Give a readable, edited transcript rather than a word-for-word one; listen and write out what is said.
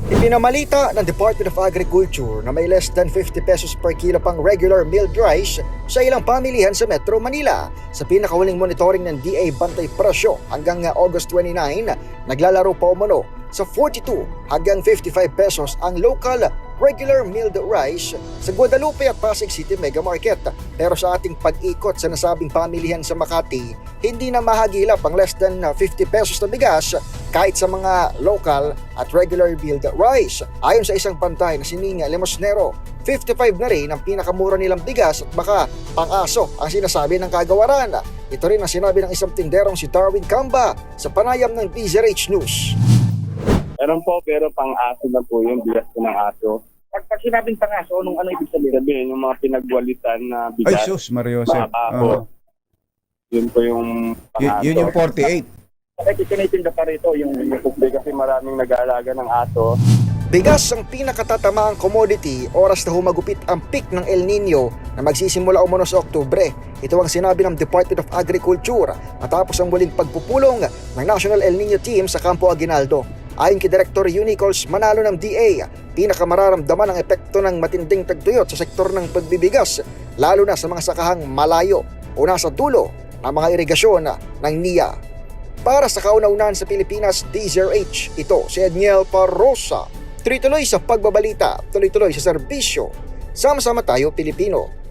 Ipinamalita ng Department of Agriculture na may less than 50 pesos per kilo pang regular milled rice sa ilang pamilihan sa Metro Manila. Sa pinakahuling monitoring ng DA Bantay Presyo hanggang August 29, naglalaro pa umano sa 42 hanggang 55 pesos ang local regular milled rice sa Guadalupe at Pasig City Mega Market. Pero sa ating pag-ikot sa nasabing pamilihan sa Makati, hindi na mahagilap ang less than 50 pesos na bigas kahit sa mga local at regular milled rice. Ayon sa isang pantay na si Nina Lemosnero, 55 na rin ang pinakamura nilang bigas at baka pang-aso ang sinasabi ng kagawaran. Ito rin ang sinabi ng isang tinderong si Darwin Camba sa panayam ng PZRH News. Meron po, pero pang-aso na po yung bigas po ng aso. Pag sinabing pangaso, ano ibig sabihin? Sabihin, yung mga pinagwalitan na Ay, bigas, sus, Mariosep. mga ako, yun po yung pang-aso. Yun yung 48. Bakit itinitinda pa rito yung Kasi maraming nag-aalaga ng aso. Bigas ang pinakatatamaang commodity oras na humagupit ang peak ng El Nino na magsisimula umano sa Oktubre. Ito ang sinabi ng Department of Agriculture matapos ang muling pagpupulong ng National El Nino Team sa Campo Aguinaldo. Ayon kay Director Unicols Manalo ng DA, pinakamararamdaman ang epekto ng matinding tagtuyot sa sektor ng pagbibigas, lalo na sa mga sakahang malayo o nasa dulo ng mga irigasyon ng NIA. Para sa kauna-unahan sa Pilipinas, DZRH, ito si Edniel Parrosa. Tuloy-tuloy sa pagbabalita, tuloy-tuloy sa serbisyo. Sama-sama tayo, Pilipino.